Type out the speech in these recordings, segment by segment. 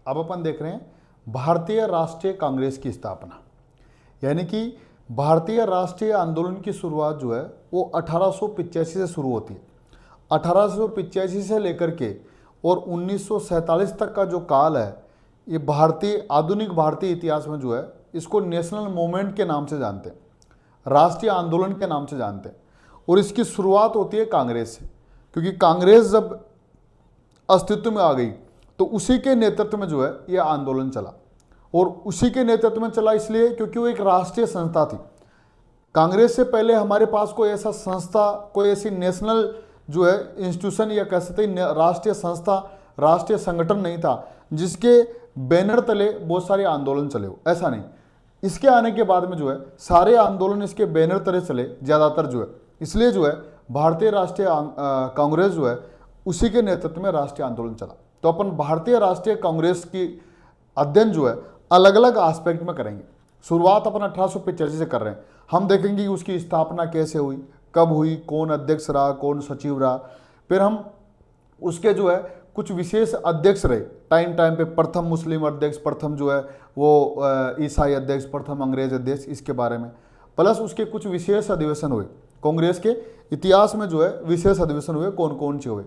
अब अपन देख रहे हैं भारतीय राष्ट्रीय कांग्रेस की स्थापना, यानी कि भारतीय राष्ट्रीय आंदोलन की शुरुआत जो है वो 1885 से शुरू होती है। 1885 से लेकर के और 1947 तक का जो काल है, ये आधुनिक भारतीय इतिहास में जो है इसको नेशनल मूवमेंट के नाम से जानते हैं, राष्ट्रीय आंदोलन के नाम से जानते हैं। और इसकी शुरुआत होती है कांग्रेस से, क्योंकि कांग्रेस जब अस्तित्व में आ गई तो उसी के नेतृत्व में जो है यह आंदोलन चला। और उसी के नेतृत्व में चला इसलिए क्योंकि वो एक राष्ट्रीय संस्था थी। कांग्रेस से पहले हमारे पास कोई ऐसा संस्था, कोई ऐसी नेशनल जो है इंस्टीट्यूशन या कह सकते हैं राष्ट्रीय संस्था, राष्ट्रीय संगठन नहीं था जिसके बैनर तले बहुत सारे आंदोलन चले हो, ऐसा नहीं। इसके आने के बाद में जो है सारे आंदोलन इसके बैनर तले चले ज़्यादातर जो है, इसलिए जो है भारतीय राष्ट्रीय कांग्रेस जो है उसी के नेतृत्व में राष्ट्रीय आंदोलन चला। तो अपन भारतीय राष्ट्रीय कांग्रेस की अध्ययन जो है अलग अलग एस्पेक्ट में करेंगे। शुरुआत अपन 1885 से कर रहे हैं। हम देखेंगे कि उसकी स्थापना कैसे हुई, कब हुई, कौन अध्यक्ष रहा, कौन सचिव रहा। फिर हम उसके जो है कुछ विशेष अध्यक्ष रहे टाइम पे, प्रथम मुस्लिम अध्यक्ष, प्रथम जो है वो ईसाई अध्यक्ष, प्रथम अंग्रेज अध्यक्ष, इसके बारे में। प्लस उसके कुछ विशेष अधिवेशन हुए कांग्रेस के इतिहास में जो है विशेष अधिवेशन हुए, कौन कौन से हुए।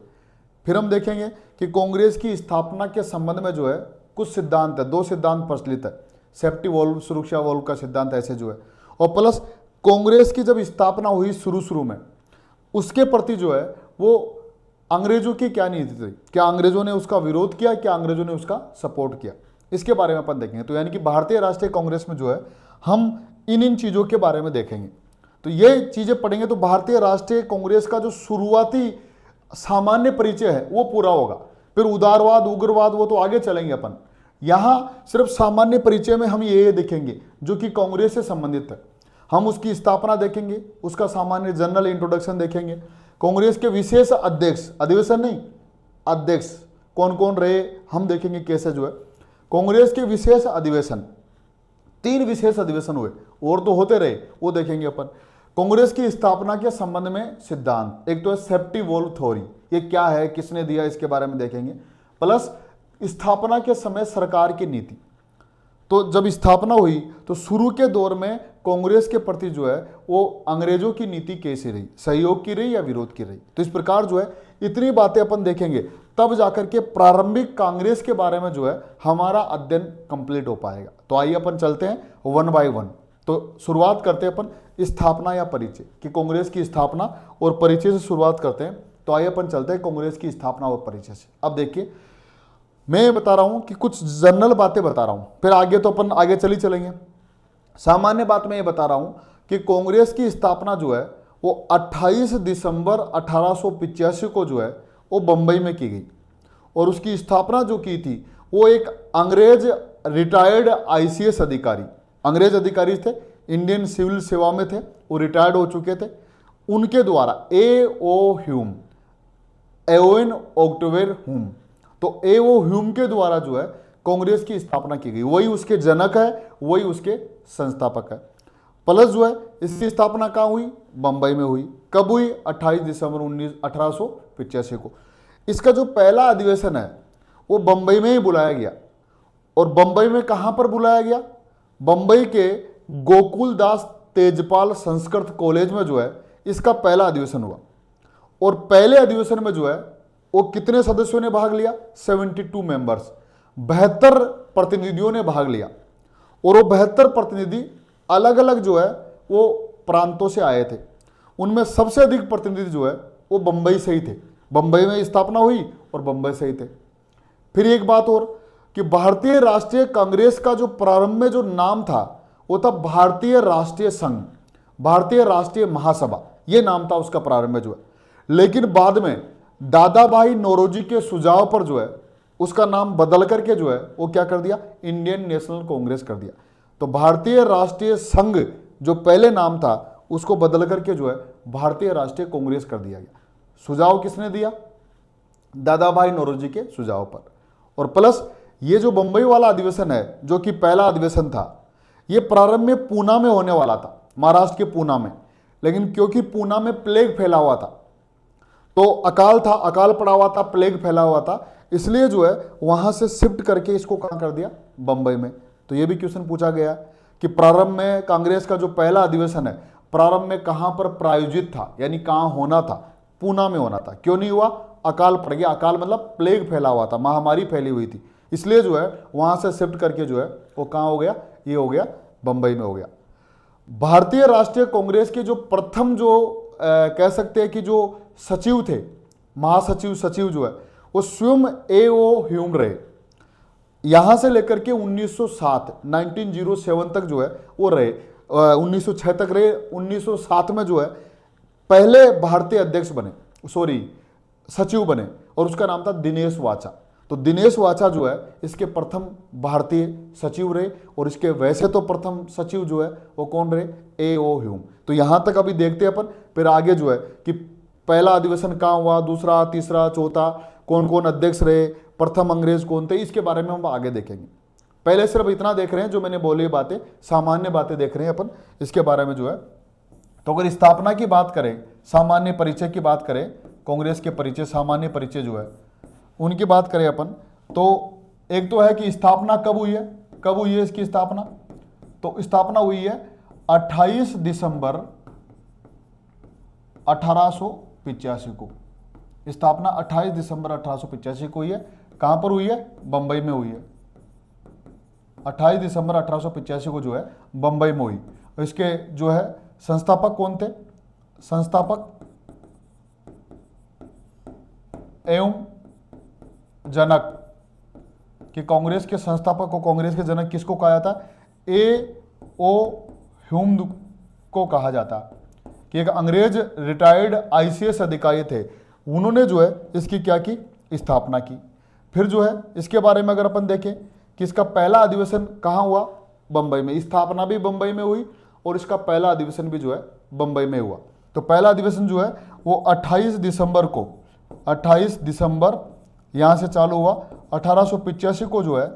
फिर हम देखेंगे कि कांग्रेस की स्थापना के संबंध में जो है कुछ सिद्धांत है, 2 सिद्धांत प्रचलित है, सेफ्टी वॉल्व, सुरक्षा वॉल्व का सिद्धांत ऐसे जो है। और प्लस कांग्रेस की जब स्थापना हुई शुरू में, उसके प्रति जो है वो अंग्रेजों की क्या नीति थी, क्या अंग्रेजों ने उसका विरोध किया, क्या अंग्रेजों ने उसका सपोर्ट किया, इसके बारे में अपन देखेंगे। तो यानी कि भारतीय राष्ट्रीय कांग्रेस में जो है हम इन चीज़ों के बारे में देखेंगे। तो ये चीज़ें पढ़ेंगे तो भारतीय राष्ट्रीय कांग्रेस का जो शुरुआती सामान्य परिचय है वो पूरा होगा। फिर उदारवाद, उग्रवाद, वो तो आगे चलेंगे अपन। यहाँ सिर्फ सामान्य परिचय में हम ये देखेंगे जो कि कांग्रेस से संबंधित है। हम उसकी स्थापना देखेंगे, उसका सामान्य जनरल इंट्रोडक्शन देखेंगे, कांग्रेस के विशेष अध्यक्ष, अधिवेशन नहीं, अध्यक्ष कौन कौन रहे हम देखेंगे कैसे जो है। कांग्रेस के विशेष अधिवेशन, 3 विशेष अधिवेशन हुए और तो होते रहे, वो देखेंगे अपन। कांग्रेस की स्थापना के संबंध में सिद्धांत, एक तो है सेफ्टी वॉल्व थ्योरी, ये क्या है, किसने दिया, इसके बारे में देखेंगे। प्लस स्थापना के समय सरकार की नीति। तो जब स्थापना हुई तो शुरू के दौर में कांग्रेस के प्रति जो है वो अंग्रेजों की नीति कैसी रही, सहयोग की रही या विरोध की रही। तो इस प्रकार जो है इतनी बातें अपन देखेंगे, तब जाकर के प्रारंभिक कांग्रेस के बारे में जो है हमारा अध्ययन कंप्लीट हो पाएगा। तो आइए अपन चलते हैं 1 बाय 1। तो शुरुआत करते हैं अपन स्थापना या परिचय, कि कांग्रेस की स्थापना और परिचय से शुरुआत करते हैं। तो आइए अपन चलते हैं कांग्रेस की स्थापना और परिचय से। अब देखिए, मैं बता रहा हूं कि कुछ जनरल बातें बता रहा हूं, फिर आगे तो अपन आगे चलेंगे। सामान्य बात मैं ये बता रहा हूं कि कांग्रेस की स्थापना जो है वो 28 दिसंबर 1885 को जो है वो बंबई में की गई। और उसकी स्थापना जो की थी वो एक अंग्रेज रिटायर्ड ICS अधिकारी, अंग्रेज अधिकारी थे, इंडियन सिविल सेवा में थे, वो रिटायर्ड हो चुके थे, उनके द्वारा A.O. Hume, AON October Hume, तो A.O. ह्यूम के द्वारा जो है कांग्रेस की स्थापना की गई। वही उसके जनक है, वही उसके संस्थापक है। प्लस जो है इसकी स्थापना कहाँ हुई, बंबई में हुई। कब हुई, 28 दिसंबर 1885 को। इसका जो पहला अधिवेशन है वो बंबई में ही बुलाया गया। और बंबई में कहाँ पर बुलाया गया, बंबई के गोकुल दास तेजपाल संस्कृत कॉलेज में जो है इसका पहला अधिवेशन हुआ। और पहले अधिवेशन में जो है वो कितने सदस्यों ने भाग लिया, 72 मेंबर्स, 72 प्रतिनिधियों ने भाग लिया। और वो 72 प्रतिनिधि अलग अलग जो है वो प्रांतों से आए थे। उनमें सबसे अधिक प्रतिनिधि जो है वो बंबई से ही थे, बंबई में स्थापना हुई और बंबई से ही थे। फिर एक बात और कि भारतीय राष्ट्रीय कांग्रेस का जो प्रारंभ में जो नाम था वो था भारतीय राष्ट्रीय संघ, भारतीय राष्ट्रीय महासभा, ये नाम था उसका प्रारंभ में जो है। लेकिन बाद में दादा भाई नौरोजी के सुझाव पर जो है उसका नाम बदल करके जो है वो क्या कर दिया, इंडियन नेशनल कांग्रेस कर दिया। तो भारतीय राष्ट्रीय संघ जो पहले नाम था उसको बदल करके जो है भारतीय राष्ट्रीय कांग्रेस कर दिया गया। सुझाव किसने दिया, दादा भाई नौरोजी के सुझाव पर। और प्लस ये जो बंबई वाला अधिवेशन है जो कि पहला अधिवेशन था, ये प्रारंभ में पूना में होने वाला था, महाराष्ट्र के पूना में। लेकिन क्योंकि पूना में प्लेग फैला हुआ था, तो अकाल था, अकाल पड़ा हुआ था, प्लेग फैला हुआ था, इसलिए जो है वहां से शिफ्ट करके इसको कहाँ कर दिया, बंबई में। तो ये भी क्वेश्चन पूछा गया कि प्रारंभ में कांग्रेस का जो पहला अधिवेशन है प्रारंभ में कहां पर प्रायोजित था, यानी कहां होना था, पूना में होना था। क्यों नहीं हुआ, अकाल पड़ गया। अकाल मतलब प्लेग फैला हुआ था, महामारी फैली हुई थी, इसलिए जो है वहां से शिफ्ट करके जो है वो कहां हो गया, ये हो गया बंबई में हो गया। भारतीय राष्ट्रीय कांग्रेस के जो प्रथम जो कह सकते हैं कि जो सचिव थे, महासचिव सचिव जो है वो स्वयं A.O. ह्यूम रहे। यहां से लेकर के 1907 1907 तक जो है वो रहे, 1906 तक रहे। 1907 में जो है पहले भारतीय अध्यक्ष बने, सचिव बने, और उसका नाम था दिनेश वाचा। तो दिनेश वाचा जो है इसके प्रथम भारतीय सचिव रहे, और इसके वैसे तो प्रथम सचिव जो है वो कौन रहे, A.O. ह्यूम। तो यहां तक अभी देखते हैं अपन, फिर आगे जो है कि पहला अधिवेशन कहां हुआ, दूसरा, तीसरा, चौथा, कौन कौन अध्यक्ष रहे, प्रथम अंग्रेज कौन थे, इसके बारे में हम आगे देखेंगे। पहले सिर्फ इतना देख रहे हैं जो मैंने बोली बातें, सामान्य बातें देख रहे हैं अपन, इसके बारे में जो है। तो अगर स्थापना की बात करें, सामान्य परिचय की बात करें, कांग्रेस के परिचय, सामान्य परिचय जो है उनकी बात करें अपन, तो एक तो है कि स्थापना कब हुई है, कब हुई है इसकी स्थापना। तो स्थापना हुई है 28 दिसंबर 1885 को। स्थापना 28 दिसंबर 1885 को हुई है। कहां पर हुई है, बंबई में हुई है। 28 दिसंबर 1885 को जो है बंबई में हुई। इसके जो है संस्थापक कौन थे, संस्थापक एवं जनक, कि कांग्रेस के संस्थापक को, कांग्रेस के जनक किसको कहा जाता है, A.O. ह्यूम को कहा जाता है, कि एक अंग्रेज रिटायर्ड ICS अधिकारी थे, उन्होंने जो है इसकी क्या की, स्थापना की। फिर जो है इसके बारे में अगर अपन देखें कि इसका पहला अधिवेशन कहाँ हुआ, बंबई में। स्थापना भी बंबई में हुई और इसका पहला अधिवेशन भी जो है बंबई में हुआ। तो पहला अधिवेशन जो है वो 28 दिसंबर को, 28 दिसंबर यहाँ से चालू हुआ, 1885 को जो है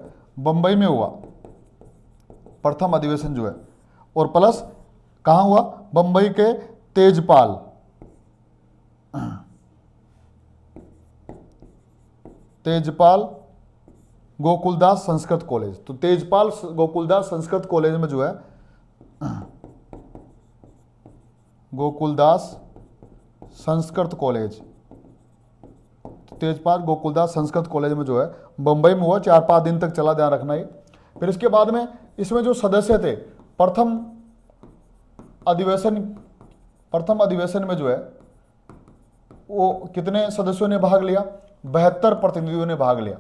बंबई में हुआ प्रथम अधिवेशन जो है। और प्लस कहाँ हुआ, बंबई के तेजपाल, गोकुलदास संस्कृत कॉलेज। तो तेजपाल गोकुलदास संस्कृत कॉलेज में जो है, गोकुलदास संस्कृत कॉलेज, तेजपाल गोकुलदास संस्कृत कॉलेज में जो है बंबई में हुआ। 4-5 दिन तक चला, ध्यान रखना ही। फिर इसके बाद में इसमें जो सदस्य थे, प्रथम अधिवेशन में जो है वो कितने सदस्यों ने भाग लिया, 72 प्रतिनिधियों ने भाग लिया।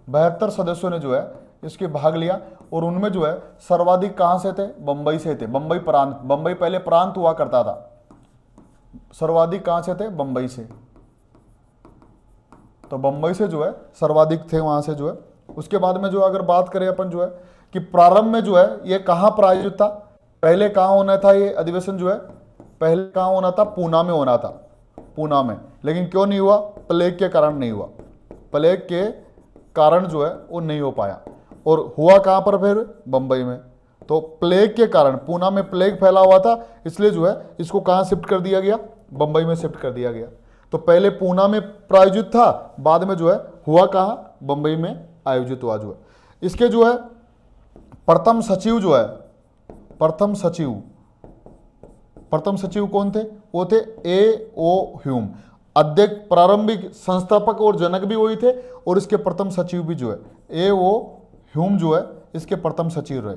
72 सदस्यों ने जो है इसके भाग लिया, और उनमें जो है सर्वाधिक कहां से थे, बंबई से थे। बंबई प्रांत, बंबई पहले प्रांत हुआ करता था, सर्वाधिक कहां से थे, बंबई से। तो बंबई से जो है सर्वाधिक थे वहां से जो है। उसके बाद में जो अगर बात करें अपन जो है कि प्रारंभ में जो है ये कहां प्रायोजित था, पहले कहां होना था ये अधिवेशन जो है, पहले कहां होना था, पूना में होना था, पूना में। लेकिन क्यों नहीं हुआ, प्लेग के कारण नहीं हुआ, प्लेग के कारण जो है वो नहीं हो पाया। और हुआ कहां पर, फिर बंबई में। तो प्लेग के कारण, पूना में प्लेग फैला हुआ था, इसलिए जो है इसको कहां शिफ्ट कर दिया गया, बंबई में शिफ्ट कर दिया गया। तो पहले पूना में प्रायोजित था, बाद में जो है हुआ कहां, बंबई में आयोजित हुआ जो है। इसके जो है प्रथम सचिव जो है, प्रथम सचिव कौन थे, वो थे A.O. ह्यूम। अध्यक्ष, प्रारंभिक संस्थापक और जनक भी वही थे, और इसके प्रथम सचिव भी जो है A.O. ह्यूम जो है इसके प्रथम सचिव रहे।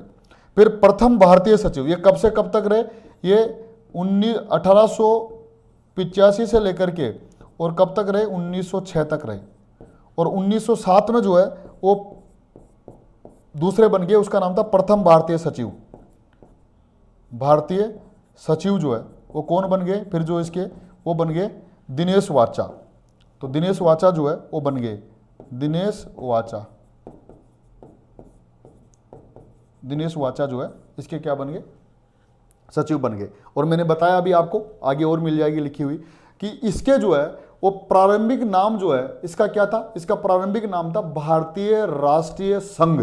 फिर प्रथम भारतीय सचिव, ये कब से कब तक रहे, ये 1885 से लेकर के और कब तक रहे, 1906 तक रहे। और 1907 में जो है वो दूसरे बन गए, उसका नाम था प्रथम भारतीय सचिव। भारतीय सचिव जो है वो कौन बन गए, फिर जो इसके वो बन गए दिनेश वाचा। तो दिनेश वाचा जो है वो बन गए, दिनेश वाचा जो है इसके क्या बन गए, सचिव बन गए। और मैंने बताया अभी आपको, आगे और मिल जाएगी लिखी हुई, कि इसके जो है वो प्रारंभिक नाम जो है इसका क्या था, इसका प्रारंभिक नाम था भारतीय राष्ट्रीय संघ,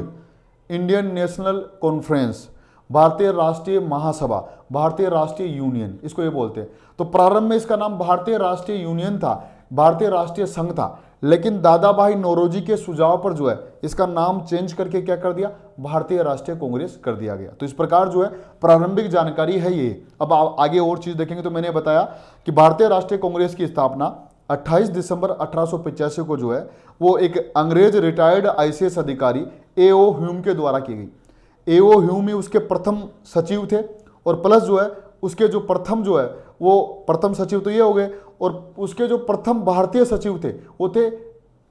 इंडियन नेशनल कॉन्फ्रेंस, भारतीय राष्ट्रीय महासभा, भारतीय राष्ट्रीय यूनियन, इसको ये बोलते हैं। तो प्रारंभ में इसका नाम भारतीय राष्ट्रीय यूनियन था, भारतीय राष्ट्रीय संघ था। लेकिन दादा भाई नौरोजी के सुझाव पर जो है इसका नाम चेंज करके क्या कर दिया, भारतीय राष्ट्रीय कांग्रेस कर दिया गया। तो इस प्रकार जो है प्रारंभिक जानकारी है ये। अब आगे और चीज देखेंगे तो मैंने बताया कि भारतीय राष्ट्रीय कांग्रेस की स्थापना 28 दिसंबर 1885 को जो है वो एक अंग्रेज रिटायर्ड आईसीएस अधिकारी एओ ह्यूम के द्वारा की गई। एओ ह्यूम ही उसके प्रथम सचिव थे और प्लस जो है उसके जो प्रथम जो है वो प्रथम सचिव तो ये हो गए, और उसके जो प्रथम भारतीय सचिव थे वो थे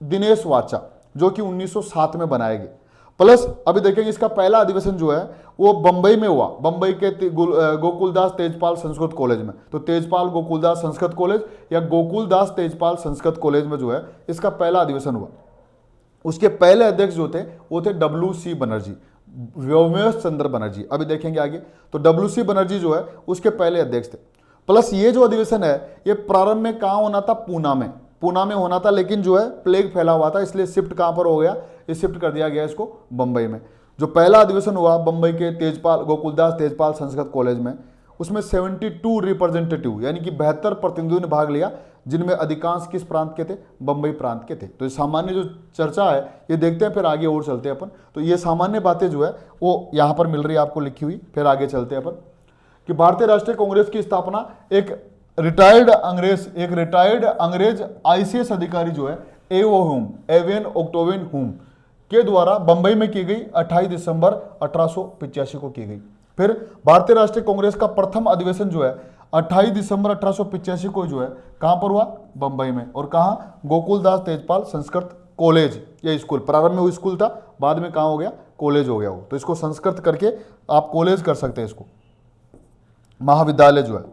दिनेश वाचा, जो कि 1907 में बनाए गए। प्लस अभी देखेंगे इसका पहला अधिवेशन जो है वो बंबई में हुआ, बंबई के गोकुलदास तेजपाल संस्कृत कॉलेज में। तो तेजपाल गोकुलदास संस्कृत कॉलेज या गोकुलदास तेजपाल संस्कृत कॉलेज में जो है इसका पहला अधिवेशन हुआ। उसके पहले अध्यक्ष जो थे वो थे WC बनर्जी, व्योमेश चंद्र बनर्जी। अभी देखेंगे आगे। तो WC बनर्जी जो है उसके पहले अध्यक्ष थे। प्लस ये जो अधिवेशन है ये प्रारंभ में कहाँ होना था, पूना में होना था, लेकिन जो है प्लेग फैला हुआ था इसलिए शिफ्ट कहाँ पर हो गया, ये शिफ्ट कर दिया गया इसको बंबई में। जो पहला अधिवेशन हुआ बंबई के तेजपाल गोकुलदास तेजपाल संस्कृत कॉलेज में, उसमें 72 रिप्रेजेंटेटिव यानी कि 72 प्रतिनिधियों ने भाग लिया, जिनमें अधिकांश किस प्रांत के थे, बंबई प्रांत के थे। तो ये सामान्य जो चर्चा है ये देखते हैं, फिर आगे और चलते हैं अपन। तो ये सामान्य बातें जो है वो यहाँ पर मिल रही है आपको लिखी हुई, फिर आगे चलते हैं अपन कि भारतीय राष्ट्रीय कांग्रेस की स्थापना एक रिटायर्ड अंग्रेज आईसीएस अधिकारी जो है एओ ह्यूम, एवियन ऑक्टोवियन ह्यूम के द्वारा बंबई में की गई 28 दिसंबर 1885 को की गई। फिर भारतीय राष्ट्रीय कांग्रेस का प्रथम अधिवेशन जो है 28 दिसंबर 1885 को जो है कहां पर हुआ, बंबई में। और कहां, गोकुलदास तेजपाल संस्कृत कॉलेज या स्कूल। प्रारंभ में वो स्कूल था, बाद में कहां हो गया, कॉलेज हो गया वो। तो इसको संस्कृत करके आप कॉलेज कर सकते हैं, इसको महाविद्यालय जो है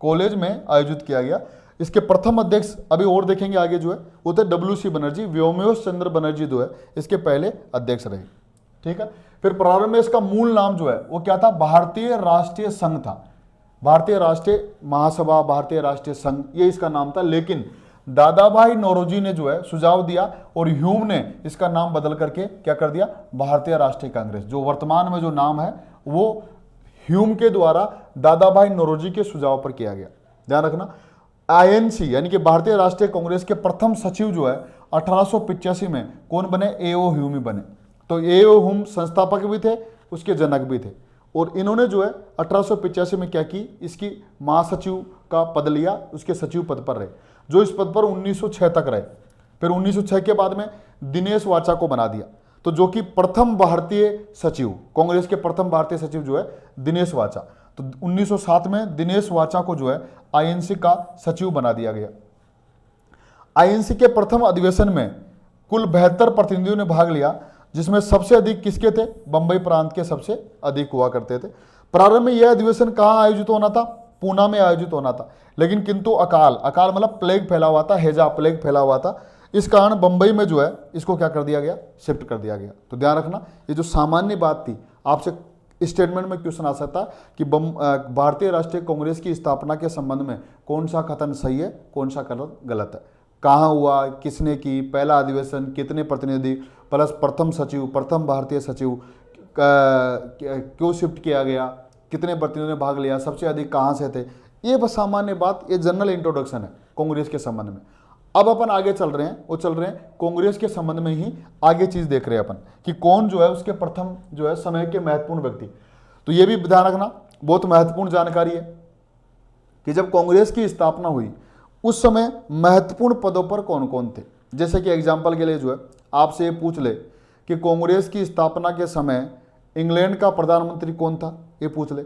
कॉलेज में आयोजित किया गया। इसके प्रथम अध्यक्ष अभी और देखेंगे आगे जो है वो थे WC बनर्जी, व्योमेश चंद्र बनर्जी जो है इसके पहले अध्यक्ष रहे। ठीक है। फिर प्रारंभ में इसका मूल नाम जो है वो क्या था, भारतीय राष्ट्रीय संघ था। भारतीय राष्ट्रीय महासभा, भारतीय राष्ट्रीय संघ, ये इसका नाम था। लेकिन दादा भाई नौरोजी ने जो है सुझाव दिया और ह्यूम ने इसका नाम बदल करके क्या कर दिया, भारतीय राष्ट्रीय कांग्रेस। जो वर्तमान में जो नाम है वो ह्यूम के द्वारा दादा भाई नौरोजी के सुझाव पर किया गया। ध्यान रखना। INC यानी कि भारतीय राष्ट्रीय कांग्रेस के प्रथम सचिव जो है 1885 में कौन बने, एओ ह्यूम ही बने। तो एओ ह्यूम संस्थापक भी थे, उसके जनक भी थे। और इन्होंने जो है 1885 में क्या की, इसकी महासचिव का पद लिया, उसके सचिव पद पर रहे, जो इस पद पर 1906 तक रहे। फिर 1906 के बाद में दिनेश वाचा को बना दिया, तो जो कि प्रथम भारतीय सचिव, कांग्रेस के प्रथम भारतीय सचिव जो है दिनेश वाचा। तो 1907 में दिनेश वाचा को जो है INC का सचिव बना दिया गया। INC के प्रथम अधिवेशन में कुल 72 प्रतिनिधियों ने भाग लिया, जिसमें सबसे अधिक किसके थे, बंबई प्रांत के सबसे अधिक हुआ करते थे। प्रारंभ में यह अधिवेशन कहाँ आयोजित होना था, पूना में आयोजित होना था। लेकिन किंतु अकाल मतलब प्लेग फैला हुआ था, हैजा प्लेग फैला हुआ था, इस कारण बंबई में जो है इसको क्या कर दिया गया, शिफ्ट कर दिया गया। तो ध्यान रखना, ये जो सामान्य बात थी, आपसे स्टेटमेंट में क्वेश्चन आ सकता है कि भारतीय राष्ट्रीय कांग्रेस की स्थापना के संबंध में कौन सा कथन सही है, कौन सा कथन गलत है, कहाँ हुआ, किसने की, पहला अधिवेशन, कितने प्रतिनिधि, प्लस प्रथम सचिव, प्रथम भारतीय सचिव, क्यों शिफ्ट किया गया, कितने प्रतिनिधियों ने भाग लिया, सबसे अधिक कहाँ से थे। ये बस सामान्य बात, ये जनरल इंट्रोडक्शन है कांग्रेस के संबंध में। अब अपन आगे चल रहे हैं, वो चल रहे हैं कांग्रेस के संबंध में ही आगे चीज देख रहे हैं अपन कि कौन जो है उसके प्रथम जो है समय के महत्वपूर्ण व्यक्ति। तो ये भी ध्यान रखना, बहुत महत्वपूर्ण जानकारी है कि जब कांग्रेस की स्थापना हुई उस समय महत्वपूर्ण पदों पर कौन कौन थे। जैसे कि एग्जाम्पल के लिए जो है आपसे ये पूछ ले कि कांग्रेस की स्थापना के समय इंग्लैंड का प्रधानमंत्री कौन था, ये पूछ ले।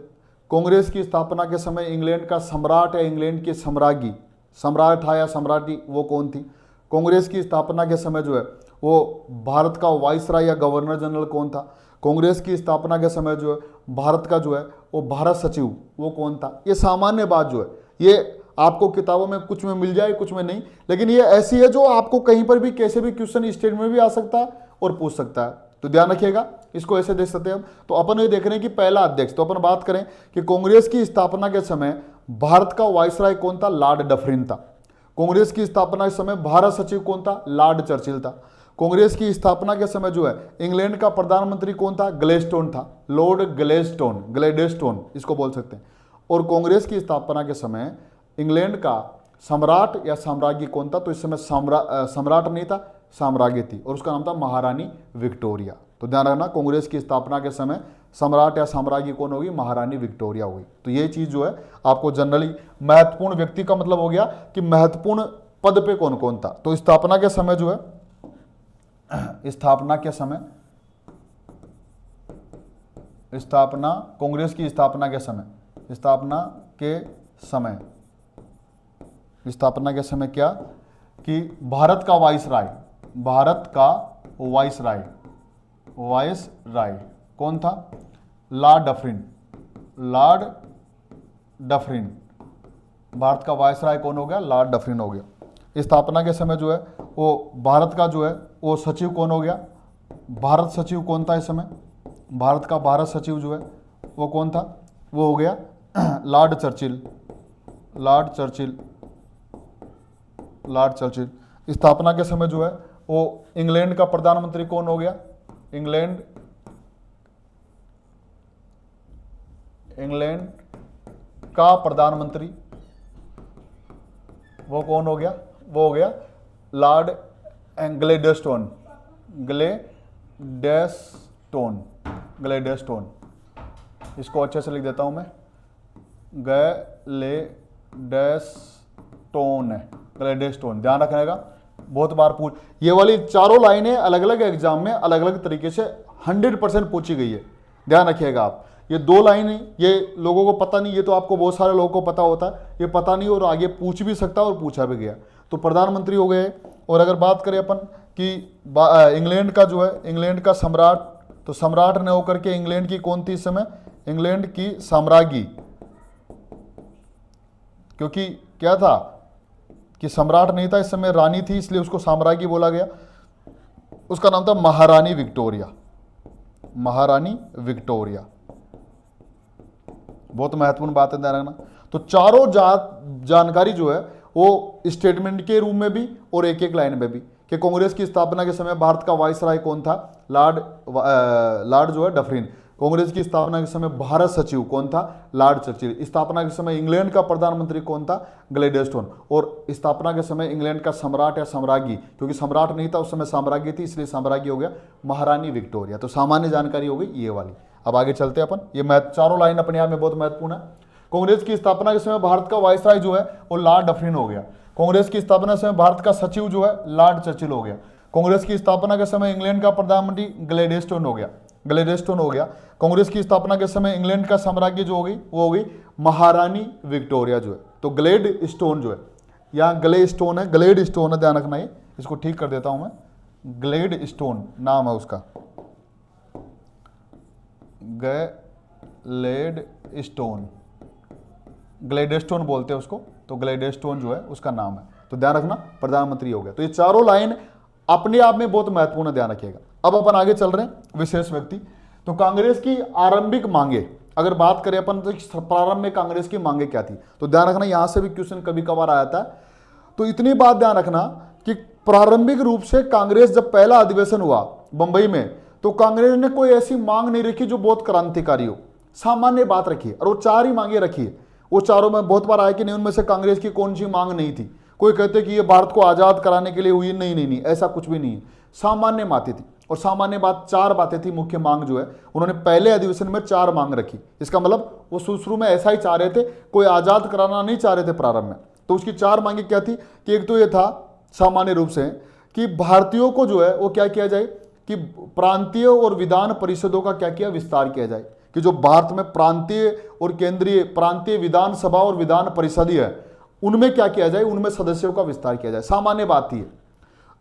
कांग्रेस की स्थापना के समय इंग्लैंड का सम्राट या इंग्लैंड की सम्राज्ञी, सम्राट था या सम्राटी, वो कौन थी। कांग्रेस की स्थापना के समय जो है वो भारत का वाइसराय या गवर्नर जनरल कौन था। कांग्रेस की स्थापना के समय जो है भारत का जो है वो भारत सचिव वो कौन था। ये सामान्य बात जो है ये आपको किताबों में कुछ में मिल जाए, कुछ में नहीं, लेकिन ये ऐसी है जो आपको कहीं पर भी कैसे भी क्वेश्चन स्टेटमेंट में भी आ सकता है और पूछ सकता है। तो ध्यान रखिएगा, इसको ऐसे देख सकते हैं हम। तो अपन ये देख रहे हैं कि पहला अध्यक्ष, तो अपन बात करें कि कांग्रेस की स्थापना के समय भारत का वाइसराय कौन था, लॉर्ड डफरिन था। कांग्रेस की स्थापना के समय भारत सचिव कौन था, लॉर्ड चर्चिल था। कांग्रेस की स्थापना के समय जो है इंग्लैंड का प्रधानमंत्री कौन था, ग्लेडस्टोन था, लॉर्ड ग्लेडस्टोन, ग्लेडस्टोन इसको बोल सकते हैं। और कांग्रेस की स्थापना के समय इंग्लैंड का सम्राट या साम्राज्य कौन था? तो इस समय सम्राट नहीं था, साम्राज्य थी और उसका नाम था महारानी विक्टोरिया। तो ध्यान रखना, कांग्रेस की स्थापना के समय सम्राट या साम्राज्य कौन होगी? महारानी विक्टोरिया होगी। तो ये चीज जो है आपको जनरली, महत्वपूर्ण व्यक्ति का मतलब हो गया कि महत्वपूर्ण पद पे कौन कौन था। तो स्थापना के समय जो है, कांग्रेस की स्थापना के समय क्या कि भारत का वाइसराय कौन था? Lord Dufferin. भारत का वाइसराय कौन हो गया? लॉर्ड डफरिन हो गया। स्थापना के समय जो है वो भारत का जो है वो सचिव कौन हो गया? भारत सचिव कौन था इस समय? भारत का भारत सचिव जो है वो कौन था? वो हो गया लॉर्ड चर्चिल। स्थापना के समय जो है वो इंग्लैंड का प्रधानमंत्री कौन हो गया? इंग्लैंड का प्रधानमंत्री वो कौन हो गया? वो हो गया लॉर्ड ग्लैडस्टोन। इसको अच्छे से लिख देता हूं मैं, ग्लैडस्टोन। ध्यान रखने का, बहुत बार पूछ, ये वाली चारों लाइनें अलग अलग एग्जाम में अलग अलग तरीके से 100% पूछी गई है। ध्यान रखिएगा आप, ये दो लाइनें ये लोगों को पता नहीं, ये तो आपको बहुत सारे लोगों को पता होता है, ये पता नहीं और आगे पूछ भी सकता है और पूछा भी गया। तो प्रधानमंत्री हो गए। और अगर बात करें अपन कि इंग्लैंड का जो है, इंग्लैंड का सम्राट, तो सम्राट ने होकर के इंग्लैंड की कौन थी इस समय? इंग्लैंड की साम्राज्ञी। क्योंकि क्या था कि सम्राट नहीं था इस समय, रानी थी, इसलिए उसको साम्राज्ञी बोला गया। उसका नाम था महारानी विक्टोरिया। बहुत महत्वपूर्ण बात है, ध्यान रखना। तो चारों जानकारी जो है वो स्टेटमेंट के रूप में भी और एक एक लाइन में भी, कि कांग्रेस की स्थापना के समय भारत का वाइसराय कौन था? लॉर्ड जो है डफरिन। कांग्रेस की स्थापना के समय भारत सचिव कौन था? Lord Churchill. स्थापना के समय इंग्लैंड का प्रधानमंत्री कौन था? ग्लैडस्टोन। और स्थापना के समय इंग्लैंड का सम्राट या साम्राज्ञी, क्योंकि सम्राट नहीं था उस समय, साम्राज्ञी थी, इसलिए साम्राज्ञी हो गया महारानी विक्टोरिया। तो सामान्य जानकारी हो गई ये वाली। अब आगे चलते हैं अपन, ये चारों लाइन अपने आप में बहुत महत्वपूर्ण है। कांग्रेस की स्थापना के समय भारत का वाइसराय जो है वो लॉर्ड डफरिन हो गया। कांग्रेस की स्थापना के समय भारत का सचिव जो है लॉर्ड चर्चिल हो गया। कांग्रेस की स्थापना के समय इंग्लैंड का प्रधानमंत्री ग्लैडस्टोन हो गया। कांग्रेस की स्थापना के समय इंग्लैंड का साम्राज्य जो होगी वो होगी महारानी विक्टोरिया जो है। तो ग्लैडस्टोन जो है, यहाँ ग्लैडस्टोन है, ध्यान रखना, ये इसको ठीक कर देता हूं मैं, ग्लैडस्टोन नाम है उसका, ग्लैडस्टोन बोलते हैं उसको। तो ग्लैडस्टोन जो है उसका नाम है। तो ध्यान रखना, प्रधानमंत्री हो गया। तो ये चारों लाइन अपने आप में बहुत महत्वपूर्ण है, ध्यान रखिएगा। अब अपन आगे चल रहे हैं, विशेष व्यक्ति। तो कांग्रेस की आरंभिक मांगे, अगर बात करें अपन तो प्रारंभ में कांग्रेस की मांगे क्या थी? तो ध्यान रखना, यहां से भी क्वेश्चन कभी कभार आया था। तो इतनी बात ध्यान रखना कि प्रारंभिक रूप से कांग्रेस जब पहला अधिवेशन हुआ बंबई में, तो कांग्रेस ने कोई ऐसी मांग नहीं रखी जो बहुत क्रांतिकारी हो, सामान्य बात रखी है। और वो चार ही मांगे रखी है। वो चारों में बहुत बार आया कि नहीं, उनमें से कांग्रेस की कौन सी मांग नहीं थी। कोई कहते कि ये भारत को आजाद कराने के लिए हुई, नहीं, ऐसा कुछ भी नहीं है, सामान्य बातें थी। और सामान्य बात, चार बातें थी मुख्य मांग जो है, उन्होंने पहले अधिवेशन में चार मांग रखी। इसका मतलब वो शुरू में ऐसा ही चाह रहे थे, कोई आजाद कराना नहीं चाह रहे थे प्रारंभ में। तो उसकी चार मांगे क्या थी कि एक तो ये था सामान्य रूप से कि भारतीयों को जो है वो क्या किया जाए कि प्रांतीय और विधान परिषदों का क्या किया, विस्तार किया जाए। कि जो भारत में प्रांतीय और केंद्रीय, प्रांतीय विधानसभा और विधान परिषद है, उनमें क्या किया जाए, उनमें सदस्यों का विस्तार किया जाए, सामान्य बात थी।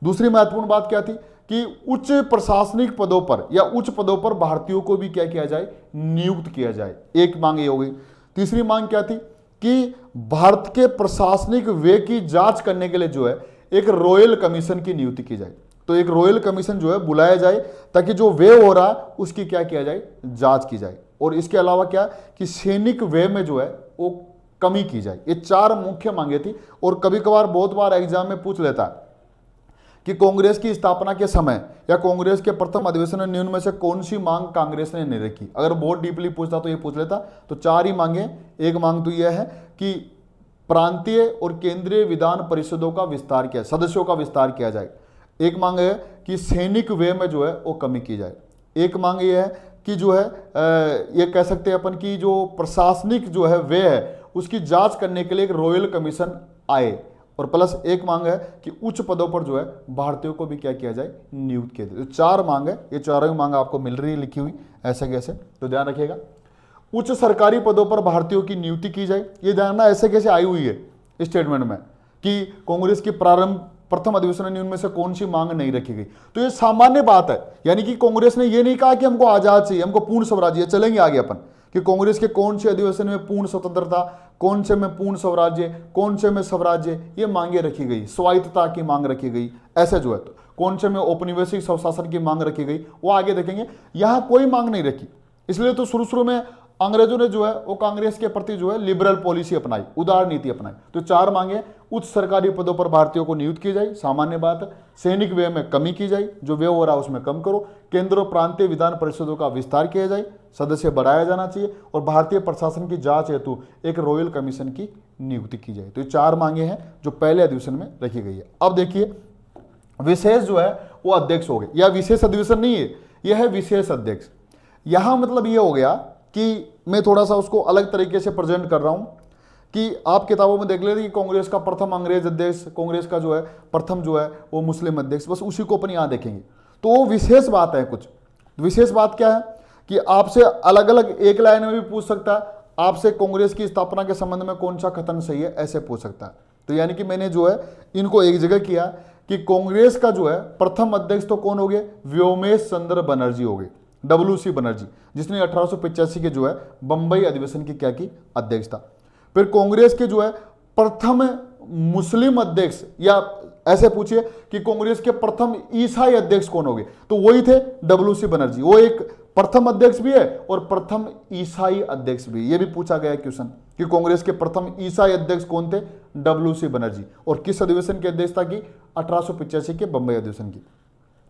दूसरी महत्वपूर्ण बात क्या थी कि उच्च प्रशासनिक पदों पर या उच्च पदों पर भारतीयों को भी क्या किया जाए, नियुक्त किया जाए। एक मांग ये हो गई। तीसरी मांग क्या थी कि भारत के प्रशासनिक व्यय की जांच करने के लिए जो है एक रॉयल कमीशन की नियुक्ति की जाए। तो एक रॉयल कमीशन जो है बुलाया जाए ताकि जो व्यय हो रहा है उसकी क्या किया जाए, जांच की जाए। और इसके अलावा क्या कि सैनिक व्यय में जो है वो कमी की जाए। ये चार मुख्य मांगे थी। और कभी कभार बहुत बार एग्जाम में पूछ लेता है कि कांग्रेस की स्थापना के समय या कांग्रेस के प्रथम अधिवेशन में निम्न में से कौन सी मांग कांग्रेस ने नहीं रखी। अगर बहुत डीपली पूछता तो ये पूछ लेता। तो 4 ही मांगे। एक मांग तो यह है कि प्रांतीय और केंद्रीय विधान परिषदों का विस्तार किया, सदस्यों का विस्तार किया जाए। एक मांग है कि सैनिक व्यय में जो है वो कमी की जाए। एक मांग ये है कि जो है ये कह सकते हैं अपन की जो प्रशासनिक जो है व्यय है उसकी जांच करने के लिए एक रॉयल कमीशन आए। और प्लस एक मांग है कि उच्च पदों पर जो है भारतीयों को भी क्या किया जाए, नियुक्त किया जाए। तो 4 मांग है, ये चारों मांग आपको मिल रही है लिखी हुई ऐसे कैसे, तो ध्यान रखिएगा। उच्च सरकारी पदों पर भारतीयों की नियुक्ति की जाए, ये जानना ऐसे कैसे आई हुई है स्टेटमेंट में कि कांग्रेस की प्रथम अधिवेशन में उनमें से कौन सी मांग नहीं रखी गई। तो ये सामान्य बात है, यानी कि कांग्रेस ने ये नहीं कहा कि हमको आजाद चाहिए, हमको पूर्ण स्वराज्य। चलेंगे आगे अपन कि कांग्रेस के कौन से अधिवेशन में पूर्ण स्वतंत्रता, कौन से में पूर्ण स्वराज्य, कौन से में स्वराज्य, ये मांगे रखी गई। स्वायत्तता की मांग रखी गई, ऐसे जो है तो कौन से में औपनिवेशिक स्वशासन की मांग रखी गई, वो आगे देखेंगे। यहां कोई मांग नहीं रखी। इसलिए तो शुरू में अंग्रेजों ने जो है वो कांग्रेस के प्रति जो है लिबरल पॉलिसी अपनाई, उदार नीति अपनाई। तो 4 मांगे, उच्च सरकारी पदों पर भारतीयों को नियुक्त की जाए, सामान्य बात है। सैनिक व्यय में कमी की जाए, जो व्यय हो रहा है उसमें कम करो। केंद्र और प्रांतीय विधान परिषदों का विस्तार किया जाए, सदस्य बढ़ाया जाना चाहिए। और भारतीय प्रशासन की जांच हेतु एक रॉयल कमीशन की नियुक्ति की जाए। तो ये 4 मांगे हैं जो पहले अधिवेशन में रखी गई है। अब देखिए विशेष जो है वो अध्यक्ष हो गए, या विशेष अधिवेशन नहीं है, यह है विशेष अध्यक्ष। यहां मतलब ये हो गया कि मैं थोड़ा सा उसको अलग तरीके से प्रेजेंट कर रहा हूं कि आप किताबों में देख लेते कि कांग्रेस का प्रथम अंग्रेज अध्यक्ष, कांग्रेस का जो है प्रथम जो है वो मुस्लिम अध्यक्ष, बस उसी को अपन यहां देखेंगे। तो वो विशेष बात है। कुछ विशेष बात क्या है कि आपसे अलग अलग एक लाइन में भी पूछ सकता है, आपसे कांग्रेस की स्थापना के संबंध में कौन सा कथन सही है, ऐसे पूछ सकता है। तो यानी कि मैंने जो है इनको एक जगह किया कि कांग्रेस का जो है प्रथम अध्यक्ष तो कौन हो गए, व्योमेश चंद्र बनर्जी हो गए, WC बनर्जी, जिसने 1885 के जो है बंबई अधिवेशन की क्या की, अध्यक्ष था। फिर कांग्रेस के जो है प्रथम मुस्लिम अध्यक्ष, या ऐसे पूछिए कि कांग्रेस के प्रथम ईसाई अध्यक्ष कौन हो गए, तो वही थे WC बनर्जी। वो एक प्रथम अध्यक्ष भी है और प्रथम ईसाई अध्यक्ष भी। ये भी पूछा गया क्वेश्चन कि कांग्रेस के प्रथम ईसाई अध्यक्ष कौन थे, WC बनर्जी। और किस अधिवेशन की अध्यक्षता की, 1885 के बंबई अधिवेशन की।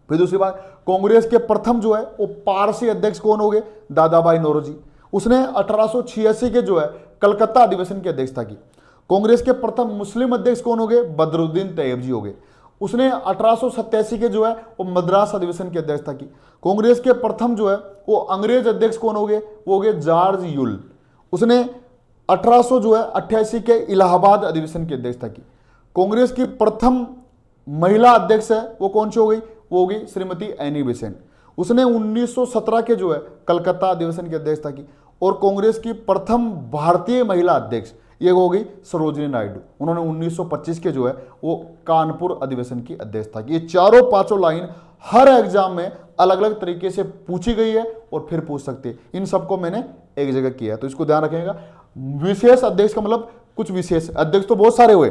फिर दूसरी बात, कांग्रेस के प्रथम जो है वो पारसी अध्यक्ष कौन हो गए, दादा भाई नौरोजी। उसने 1886 के जो है कलकत्ता अधिवेशन की अध्यक्षता की। कांग्रेस के प्रथम मुस्लिम अध्यक्ष कौन हो गए, बदरुद्दीन तैयब जी हो गए। उसने 1887 के जो है वो मद्रास अधिवेशन की अध्यक्षता की। कांग्रेस के प्रथम जो है वो अंग्रेज अध्यक्ष कौन हो गए, वो हो गए जॉर्ज यूल। उसने 1888 के इलाहाबाद अधिवेशन की अध्यक्षता की। कांग्रेस की प्रथम महिला अध्यक्ष है वो कौन सी हो गई, वो होगी श्रीमती एनी बेसेंट। उसने 1917 के जो है कलकत्ता अधिवेशन की अध्यक्षता की। और कांग्रेस की प्रथम भारतीय महिला अध्यक्ष ये हो गई सरोजिनी नायडू। उन्होंने 1925 के जो है वो कानपुर अधिवेशन की अध्यक्षता की। ये चारों 5 लाइन हर एग्जाम में अलग अलग तरीके से पूछी गई है और फिर पूछ सकते हैं। इन सबको मैंने एक जगह किया है, तो इसको ध्यान रखिएगा। विशेष अध्यक्ष का मतलब कुछ विशेष अध्यक्ष तो बहुत सारे हुए,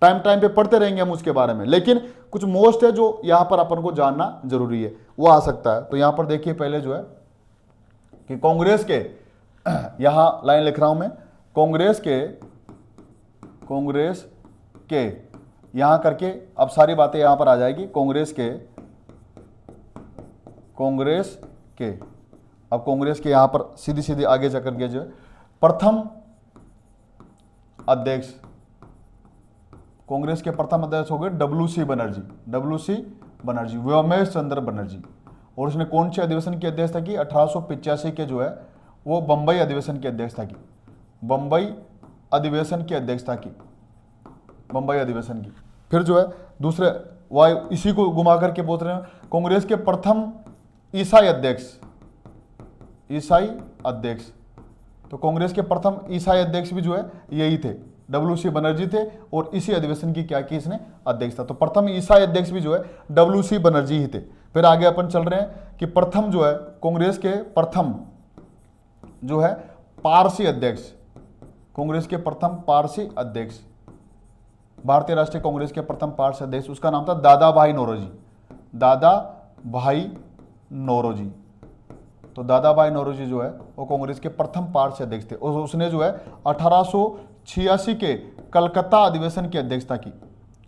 टाइम पे पढ़ते रहेंगे हम उसके बारे में, लेकिन कुछ मोस्ट है जो यहां पर अपन को जानना जरूरी है, वो आ सकता है। तो यहां पर देखिए पहले जो है कि कांग्रेस के, यहां लाइन लिख रहा हूं मैं, कांग्रेस के यहां करके अब सारी बातें यहां पर आ जाएगी। कांग्रेस के अब कांग्रेस के यहां पर सीधी सीधी आगे जाकर के जो है प्रथम अध्यक्ष, कांग्रेस के प्रथम अध्यक्ष हो गए WC बनर्जी, व्योमेश चंद्र बनर्जी। और उसने कौन से अधिवेशन की अध्यक्षता की, 1885 के जो है वो बंबई अधिवेशन की अध्यक्षता की, बंबई अधिवेशन की अध्यक्षता की, बंबई अधिवेशन की। फिर जो है दूसरे वह इसी को घुमा करके बोल रहे हैं, कांग्रेस के प्रथम ईसाई अध्यक्ष, तो कांग्रेस के प्रथम ईसाई अध्यक्ष भी जो है यही थे, WC बनर्जी थे। और इसी अधिवेशन की क्या की इसने अध्यक्षता, तो प्रथम ईसाई अध्यक्ष भी जो है WC बनर्जी ही थे। फिर आगे अपन चल रहे हैं कि प्रथम जो है कांग्रेस के प्रथम जो है पारसी अध्यक्ष, कांग्रेस के प्रथम पारसी अध्यक्ष, भारतीय राष्ट्रीय कांग्रेस के प्रथम पारसी अध्यक्ष, उसका नाम था दादा भाई नौरोजी। तो दादा भाई नौरोजी जो है वो कांग्रेस के प्रथम पारसी अध्यक्ष थे। और उसने जो है 1886 के कलकत्ता अधिवेशन की अध्यक्षता की,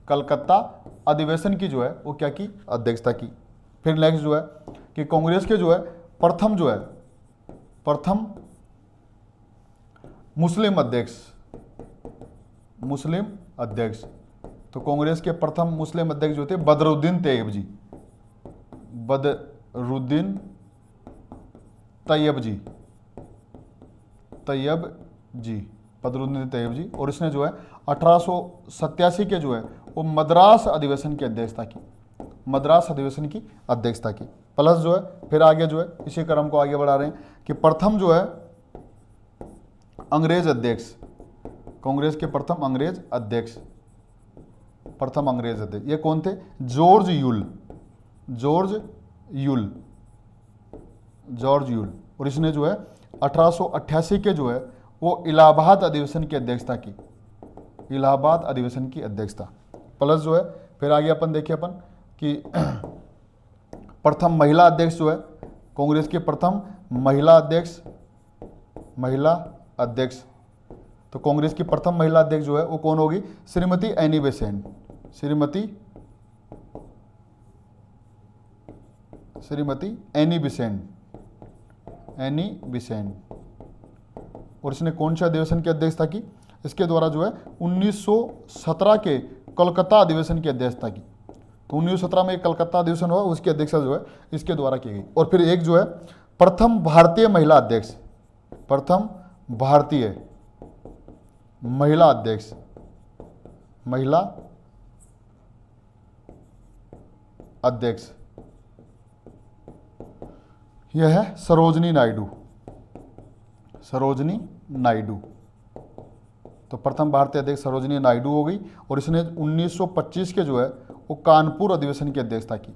कलकत्ता अधिवेशन की जो है वो क्या की, अध्यक्षता की। फिर नेक्स्ट जो है कि कांग्रेस के जो है प्रथम जो है प्रथम मुस्लिम अध्यक्ष, मुस्लिम अध्यक्ष, तो कांग्रेस के प्रथम मुस्लिम अध्यक्ष जो थे बदरुद्दीन तैयब जी, बदरुद्दीन तैयब जी, तैयब जी, बदरुद्दीन तैयब जी। और इसने जो है 1887 के जो है वो मद्रास अधिवेशन की अध्यक्षता की, मद्रास अधिवेशन की अध्यक्षता की। प्लस जो है फिर आगे जो है इसी क्रम को आगे बढ़ा रहे हैं कि प्रथम जो है अंग्रेज अध्यक्ष, कांग्रेस के प्रथम अंग्रेज अध्यक्ष, प्रथम अंग्रेज अध्यक्ष ये कौन थे, George Yule, George Yule, George Yule. और इसने जो है 1888 के जो है वो इलाहाबाद अधिवेशन की अध्यक्षता की, इलाहाबाद अधिवेशन की अध्यक्षता। प्लस जो है फिर आगे अपन देखिए अपन कि प्रथम महिला अध्यक्ष जो है कांग्रेस के प्रथम महिला अध्यक्ष, महिला अध्यक्ष, तो कांग्रेस की प्रथम महिला अध्यक्ष जो है वो कौन होगी, Shrimati Annie Besant, Shrimati Annie Besant, Annie Besant. और इसने कौन से अधिवेशन की अध्यक्षता की, इसके द्वारा जो है 1917 के कोलकाता अधिवेशन की अध्यक्षता की। तो 1917 में एक कलकत्ता अधिवेशन हुआ, उसकी अध्यक्षता जो है इसके द्वारा की गई। और फिर एक जो है प्रथम भारतीय महिला अध्यक्ष, प्रथम भारतीय महिला अध्यक्ष, महिला अध्यक्ष यह है सरोजनी नायडू, सरोजनी नायडू। तो प्रथम भारतीय अध्यक्ष सरोजनी नायडू हो गई। और इसने 1925 के जो है वो कानपुर अधिवेशन की अध्यक्षता की,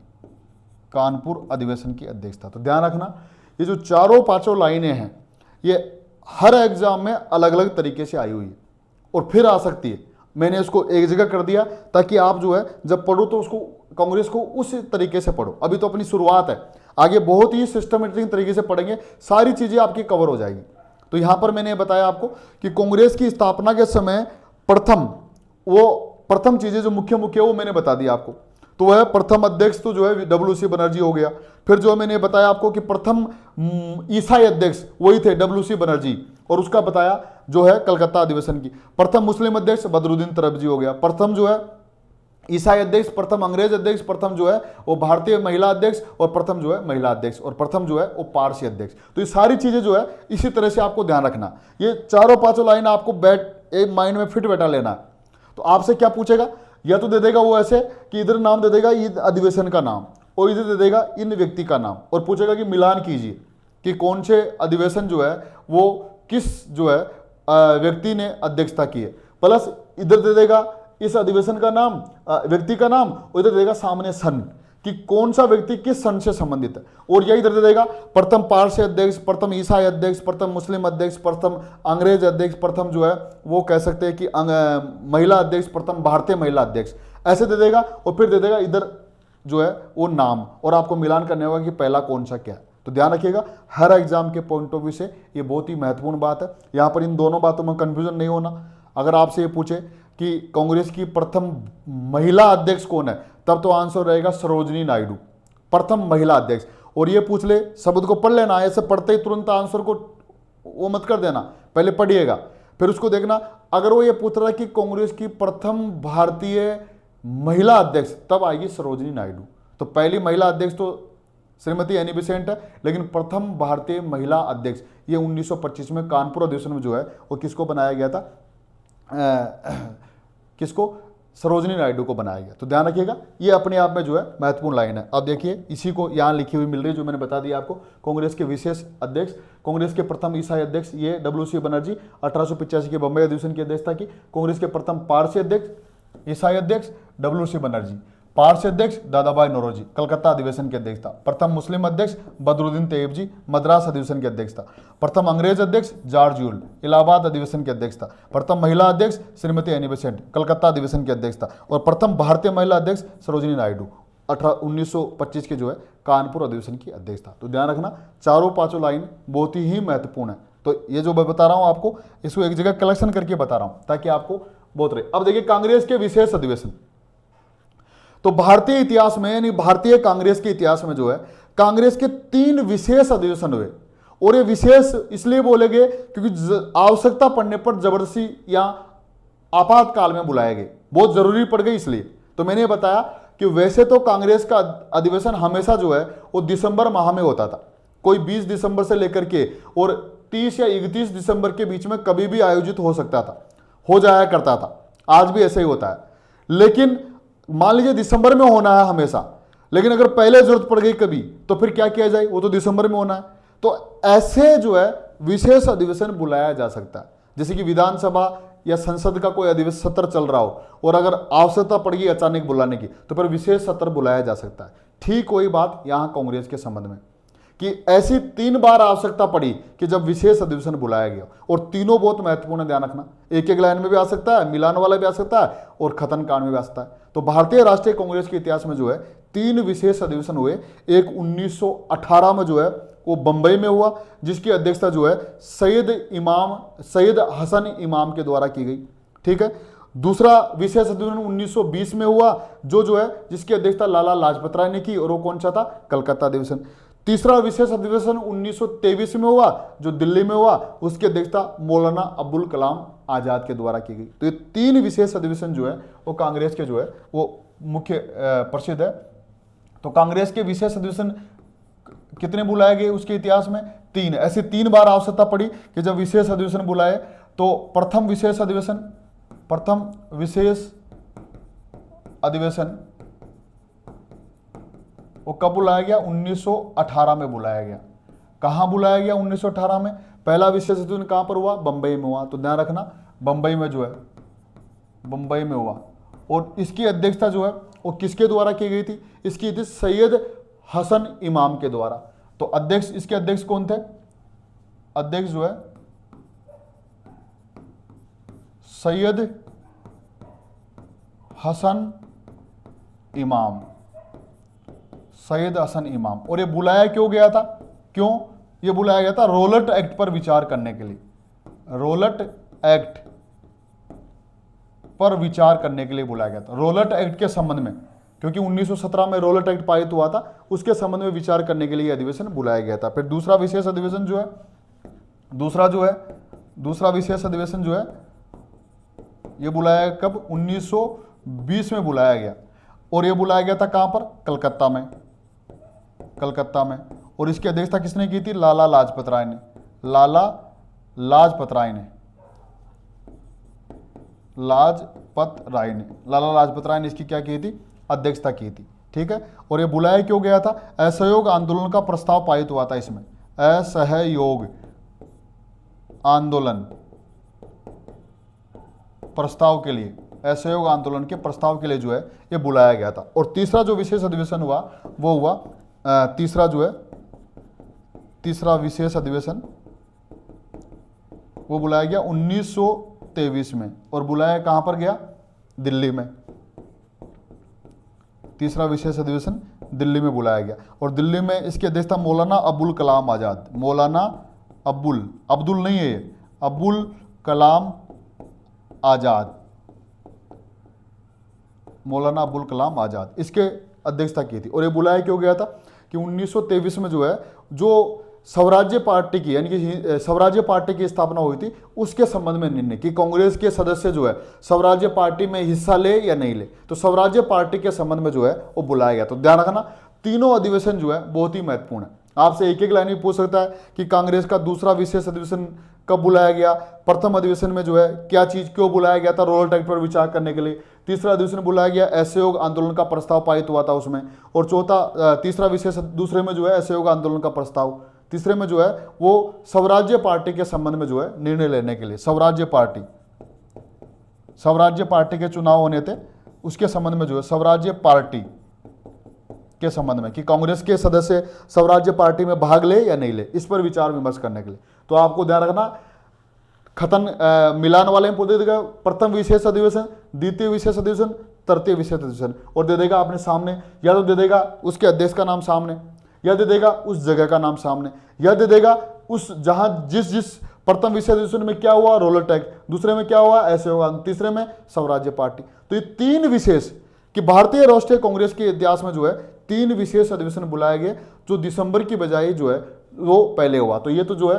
कानपुर अधिवेशन की अध्यक्षता। तो ध्यान रखना ये जो चारों पांचों लाइनें हैं ये हर एग्जाम में अलग अलग तरीके से आई हुई है और फिर आ सकती है। मैंने इसको एक जगह कर दिया ताकि आप जो है जब पढ़ो तो उसको कांग्रेस को उस तरीके से पढ़ो। अभी तो अपनी शुरुआत है, आगे बहुत ही सिस्टमेटिक तरीके से पढ़ेंगे, सारी चीजें आपकी कवर हो जाएगी। तो यहां पर मैंने बताया आपको कि कांग्रेस की स्थापना के समय प्रथम चीजें जो मुख्य मुख्य वो मैंने बता दिया आपको। तो वह प्रथम अध्यक्ष तो जो है WC बनर्जी हो गया। फिर जो मैंने बताया आपको कि प्रथम ईसाई अध्यक्ष वही थे WC बनर्जी, और उसका बताया जो है कलकत्ता अधिवेशन की। प्रथम मुस्लिम अध्यक्ष बदरुद्दीन तैयब जी हो गया। प्रथम जो है ईसाई अध्यक्ष, प्रथम अंग्रेज अध्यक्ष, प्रथम जो है वो भारतीय महिला अध्यक्ष, और प्रथम जो है महिला अध्यक्ष, और प्रथम जो है वो पारसी अध्यक्ष। तो ये सारी चीजें जो है इसी तरह से आपको ध्यान रखना। ये चारों पांचों लाइन आपको एक माइंड में फिट बैठा लेना है। तो आपसे क्या पूछेगा, या तो दे देगा वो ऐसे कि इधर नाम दे देगा इन अधिवेशन का नाम, और इधर दे देगा इन व्यक्ति का नाम, और पूछेगा कि मिलान कीजिए कि कौन से अधिवेशन जो है वो किस जो है व्यक्ति ने अध्यक्षता की है। प्लस इधर दे देगा इस अधिवेशन का नाम, व्यक्ति का नाम, और इधर देगा सामने सन कि कौन सा व्यक्ति किस सन से संबंधित है। और यही इधर दे देगा प्रथम पारसी अध्यक्ष, प्रथम ईसाई अध्यक्ष, प्रथम मुस्लिम अध्यक्ष, प्रथम अंग्रेज अध्यक्ष, प्रथम जो है वो कह सकते हैं कि महिला अध्यक्ष, प्रथम भारतीय महिला अध्यक्ष, ऐसे दे देगा। और फिर दे देगा इधर जो है वो नाम, और आपको मिलान करने होगा कि पहला कौन सा क्या है। तो ध्यान रखिएगा, हर एग्जाम के पॉइंट ऑफ व्यू से ये बहुत ही महत्वपूर्ण बात है। यहाँ पर इन दोनों बातों में कंफ्यूजन नहीं होना। अगर आपसे ये पूछे कि कांग्रेस की प्रथम महिला अध्यक्ष कौन है, तब तो आंसर रहेगा सरोजनी नायडू, प्रथम महिला अध्यक्ष। और ये पूछ ले, शब्द को पढ़ लेना, ऐसे पढ़ते ही तुरंत आंसर को वो मत कर देना, पहले पढ़िएगा फिर उसको देखना। अगर वो ये पूछ रहा है कि कांग्रेस की प्रथम भारतीय महिला अध्यक्ष, तब आएगी सरोजनी नायडू। तो पहली महिला अध्यक्ष तो श्रीमती एनी बेसेंट है, लेकिन प्रथम भारतीय महिला अध्यक्ष ये 1925 में कानपुर अधिवेशन में जो है वो किसको बनाया गया था, किसको, सरोजनी नायडू को बनाया गया। तो ध्यान रखिएगा, ये अपने आप में जो है महत्वपूर्ण लाइन है। अब देखिए इसी को यहाँ लिखी हुई मिल रही है जो मैंने बता दिया आपको। कांग्रेस के विशेष अध्यक्ष, कांग्रेस के प्रथम ईसाई अध्यक्ष ये WC बनर्जी 1885 के बम्बई अधिवेशन की अध्यक्षता की। कांग्रेस के प्रथम पारसी अध्यक्ष ईसाई अध्यक्ष WC बनर्जी, पारसी अध्यक्ष दादाभाई नौरोजी कलकत्ता अधिवेशन की अध्यक्षता। प्रथम मुस्लिम अध्यक्ष बदरुद्दीन तैयब जी मद्रास अधिवेशन की अध्यक्षता। प्रथम अंग्रेज अध्यक्ष जॉर्ज यूल इलाहाबाद अधिवेशन की अध्यक्षता। प्रथम महिला अध्यक्ष श्रीमती एनी बेसेंट कलकत्ता अधिवेशन की अध्यक्षता। और प्रथम भारतीय महिला अध्यक्ष सरोजनी नायडू 1925 के जो है कानपुर अधिवेशन की अध्यक्षता। तो ध्यान रखना, चारों पांचों लाइन बहुत ही महत्वपूर्ण है। तो ये जो मैं बता रहा हूं आपको, इसको एक जगह कलेक्शन करके बता रहा हूं ताकि आपको बहुत रहे। अब देखिए कांग्रेस के विशेष अधिवेशन, तो भारतीय इतिहास में यानी भारतीय कांग्रेस के इतिहास में जो है कांग्रेस के 3 विशेष अधिवेशन हुए। और ये विशेष इसलिए बोले गए क्योंकि आवश्यकता पड़ने पर जबरदस्ती या आपातकाल में बुलाए गए, बहुत जरूरी पड़ गई इसलिए। तो मैंने बताया कि वैसे तो कांग्रेस का अधिवेशन हमेशा जो है वो दिसंबर माह में होता था, कोई 20 दिसंबर से लेकर के और 30 या 31 दिसंबर के बीच में कभी भी आयोजित हो सकता था, हो जाया करता था। आज भी ऐसे ही होता है। लेकिन मान लीजिए दिसंबर में होना है हमेशा, लेकिन अगर पहले जरूरत पड़ गई कभी तो फिर क्या किया जाए, वो तो दिसंबर में होना है। तो ऐसे जो है विशेष अधिवेशन बुलाया जा सकता है, जैसे कि विधानसभा या संसद का कोई अधिवेशन सत्र चल रहा हो और अगर आवश्यकता पड़ गई अचानक बुलाने की तो फिर विशेष सत्र बुलाया जा सकता है। ठीक वही बात यहां कांग्रेस के संबंध में कि ऐसी 3 बार आवश्यकता पड़ी कि जब विशेष अधिवेशन बुलाया गया, और तीनों बहुत महत्वपूर्ण, ध्यान रखना, एक एक लाइन में भी आ सकता है, मिलान वाला भी आ सकता है और खतन कांड में भी आ सकता है। तो भारतीय राष्ट्रीय कांग्रेस के इतिहास में जो है 3 विशेष अधिवेशन हुए। एक 1918 में जो है वो बंबई में हुआ, जिसकी अध्यक्षता जो है सैयद हसन इमाम के द्वारा की गई। ठीक है। दूसरा विशेष अधिवेशन 1920 में हुआ, जो है जिसकी अध्यक्षता लाला लाजपत राय ने की, और वो कौन सा था, कलकत्ता अधिवेशन। तीसरा विशेष अधिवेशन 1923 में हुआ, जो दिल्ली में हुआ, उसकी अध्यक्षता मौलाना अब्दुल कलाम आजाद के द्वारा की गई। तो ये 3 विशेष अधिवेशन जो है वो कांग्रेस के जो है वो मुख्य प्रसिद्ध है। तो कांग्रेस के विशेष अधिवेशन कितने बुलाए गए उसके इतिहास में, 3। ऐसी 3 बार आवश्यकता पड़ी कि जब विशेष अधिवेशन बुलाए। तो प्रथम विशेष अधिवेशन वो कब बुलाया गया, 1918 में बुलाया गया। कहां बुलाया गया 1918 में, पहला विशेष अधिवेशन कहां पर हुआ, बंबई में हुआ। तो ध्यान रखना, बंबई में जो है, बंबई में हुआ। और इसकी अध्यक्षता जो है वो किसके द्वारा की गई थी, इसकी थी सैयद हसन इमाम के द्वारा। तो अध्यक्ष, इसके अध्यक्ष कौन थे, अध्यक्ष जो है सैयद हसन इमाम, सैयद हसन इमाम। और ये बुलाया क्यों गया था, क्यों ये बुलाया गया था, रोलट एक्ट पर विचार करने के लिए, रोलट एक्ट पर विचार करने के लिए बुलाया गया था। रोलट एक्ट के संबंध में, क्योंकि 1917 में रोलट एक्ट पारित हुआ था, उसके संबंध में विचार करने के लिए अधिवेशन बुलाया गया था। फिर दूसरा विशेष अधिवेशन जो है, दूसरा विशेष अधिवेशन जो है ये बुलाया कब, 1920 में बुलाया गया। और ये बुलाया गया था कहां पर, कलकत्ता में। और इसकी अध्यक्षता किसने की थी, लाला लाजपत राय ने। लाला लाजपत राय ने इसकी क्या की थी, अध्यक्षता की थी। ठीक है। और ये बुलाया क्यों गया था, असहयोग आंदोलन का प्रस्ताव पारित हुआ था इसमें, असहयोग आंदोलन प्रस्ताव के लिए, असहयोग आंदोलन के प्रस्ताव के लिए जो है ये बुलाया गया था। और तीसरा जो विशेष अधिवेशन हुआ वो हुआ तीसरा विशेष अधिवेशन वो बुलाया गया 1923 में। और बुलाया कहां पर गया, दिल्ली में। तीसरा विशेष अधिवेशन दिल्ली में बुलाया गया। और दिल्ली में इसकी अध्यक्षता मौलाना अबुल कलाम आजाद, मौलाना अब्दुल नहीं है ये, अबुल कलाम आजाद, मौलाना अबुल कलाम आजाद, इसके अध्यक्षता की थी। और ये बुलाया क्यों गया था कि 1923 में जो है जो स्वराज्य पार्टी की, यानी कि स्वराज्य पार्टी की स्थापना हुई थी, उसके संबंध में निर्णय कि कांग्रेस के सदस्य जो है स्वराज्य पार्टी में हिस्सा ले या नहीं ले, तो स्वराज्य पार्टी के संबंध में जो है वो बुलाया गया। तो ध्यान रखना, तीनों अधिवेशन जो है बहुत ही महत्वपूर्ण है। आपसे एक एक लाइन में पूछ सकता है कि कांग्रेस का दूसरा विशेष अधिवेशन कब बुलाया गया, प्रथम अधिवेशन में जो है क्या चीज क्यों बुलाया गया था, रोलट एक्ट पर विचार करने के लिए। तीसरा अधिवेशन बुलाया गया, असहयोग आंदोलन का प्रस्ताव पारित हुआ था उसमें। और तीसरा विशेष दूसरे में जो है असहयोग आंदोलन का प्रस्ताव, तीसरे में जो है वो स्वराज्य पार्टी के संबंध में जो है निर्णय लेने के लिए, स्वराज्य पार्टी के चुनाव होने थे, उसके संबंध में जो है स्वराज्य पार्टी के संबंध में कि कांग्रेस के सदस्य स्वराज्य पार्टी में भाग ले या नहीं ले, इस पर विचार विमर्श करने के लिए। तो आपको ध्यान रखना, मिलान वाले में पूछ देगा प्रथम विशेष अधिवेशन, द्वितीय विशेष अधिवेशन, तृतीय विशेष अधिवेशन, और दे देगा आपने सामने, या तो दे देगा उसके अध्यक्ष का नाम सामने, या दे देगा उस जगह का नाम सामने, या दे देगा उस जहां जिस प्रथम विशेष अधिवेशन में क्या हुआ, रोलट एक्ट, दूसरे में क्या हुआ, ऐसे होगा, तीसरे में स्वराज्य पार्टी। तो ये 3 विशेष कि भारतीय राष्ट्रीय कांग्रेस के इतिहास में जो है 3 विशेष अधिवेशन बुलाए गए, जो दिसंबर की बजाय जो है वो पहले हुआ। तो ये तो जो है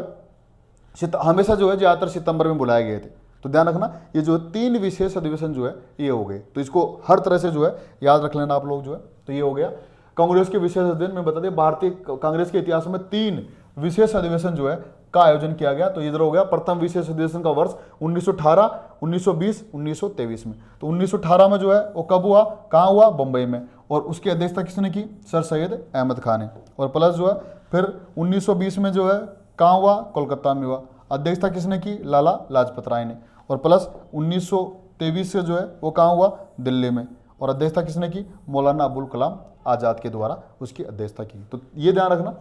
हमेशा जो है ज्यादातर सितंबर में बुलाए गए थे। तो ध्यान रखना, ये जो 3 विशेष अधिवेशन जो है ये हो गए। तो इसको हर तरह से जो है याद रख लेना आप लोग जो है। तो ये हो गया कांग्रेस के विशेष अधिवेशन में। बता दें भारतीय कांग्रेस के इतिहास में 3 विशेष अधिवेशन जो है का आयोजन किया गया। तो इधर हो गया प्रथम विशेष अधिवेशन का वर्ष 1918, 1920, 1923 में। तो 1918 में जो है वो कब हुआ, कहाँ हुआ, बम्बई में। और उसकी अध्यक्षता किसने की, सर सैयद अहमद खान ने। और प्लस जो है फिर 1920 में जो है कहाँ हुआ, कोलकाता में हुआ। अध्यक्षता किसने की, लाला लाजपत राय ने। और प्लस 1923 से जो है वो कहाँ हुआ, दिल्ली में। और अध्यक्षता किसने की, मौलाना अबुल कलाम आज़ाद के द्वारा उसकी अध्यक्षता की। तो ये ध्यान रखना,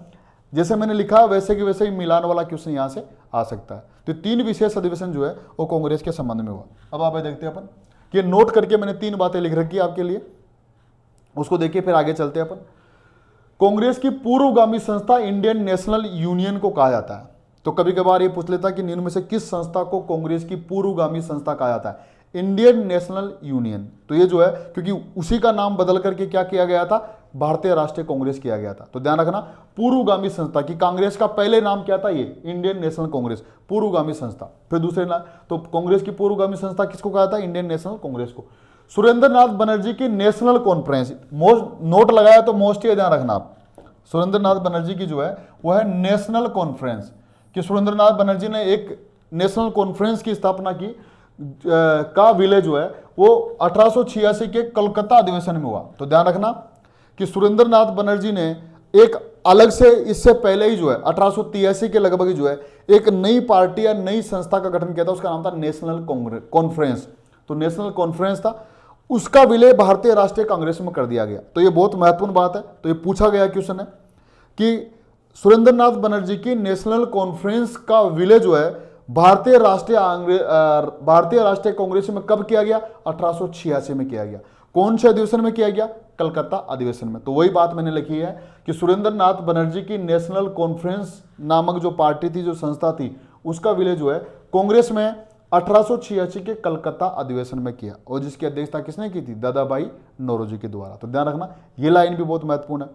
जैसे मैंने लिखा वैसे कि वैसे ही मिलान वाला क्वेश्चन यहाँ से आ सकता है। तो 3 विशेष अधिवेशन जो है वो कांग्रेस के संबंध में हुआ। अब आप देखते हैं अपन कि नोट करके मैंने 3 बातें लिख रखी है आपके लिए, उसको देखिए फिर आगे चलते हैं अपन। कांग्रेस की पूर्वगामी संस्था इंडियन नेशनल यूनियन को कहा जाता है। तो कभी कभार ये पूछ लेता कि निम्न में से किस संस्था को कांग्रेस की पूर्वगामी संस्था कहा जाता है, इंडियन नेशनल यूनियन। तो ये जो है क्योंकि उसी का नाम बदल करके क्या किया गया था, भारतीय राष्ट्रीय कांग्रेस किया गया था। तो ध्यान रखना, पूर्वगामी संस्था की कांग्रेस का पहले नाम क्या था, ये इंडियन नेशनल कांग्रेस, पूर्वगामी संस्था। फिर दूसरे नाम, तो कांग्रेस की पूर्वगामी संस्था किसको कहा था, इंडियन नेशनल कांग्रेस को। सुरेंद्र नाथ बनर्जी की नेशनल कॉन्फ्रेंस, नोट लगाया तो मोस्ट ये ध्यान रखना आप, सुरेंद्र नाथ बनर्जी की जो है वह है नेशनल कॉन्फ्रेंस, कि सुरेंद्र नाथ बनर्जी ने एक नेशनल कॉन्फ्रेंस की स्थापना की का विलय जो है वो 1886 के कलकत्ता अधिवेशन में हुआ। तो ध्यान रखना कि सुरेंद्र नाथ बनर्जी ने एक अलग से, इससे पहले ही जो है 1883 के लगभग जो है एक नई पार्टी या नई संस्था का गठन किया था, उसका नाम था नेशनल कॉन्फ्रेंस। तो नेशनल कॉन्फ्रेंस था, उसका विलय भारतीय राष्ट्रीय कांग्रेस में कर दिया गया। तो ये बहुत महत्वपूर्ण बात है। तो ये पूछा गया क्वेश्चन है कि सुरेंद्र नाथ बनर्जी की नेशनल कॉन्फ्रेंस का विलय जो है भारतीय राष्ट्रीय कांग्रेस में कब किया गया, 1886 में किया गया। कौन से अधिवेशन में किया गया, कलकत्ता अधिवेशन में। तो वही बात मैंने लिखी है कि सुरेंद्र नाथ बनर्जी की नेशनल कॉन्फ्रेंस नामक जो पार्टी थी, जो संस्था थी, उसका विलय जो है कांग्रेस में 1886 के कलकत्ता अधिवेशन में किया। और जिसकी अध्यक्षता किसने की थी, दादा भाई नौरोजी के द्वारा। तो ध्यान रखना, ये लाइन भी बहुत महत्वपूर्ण है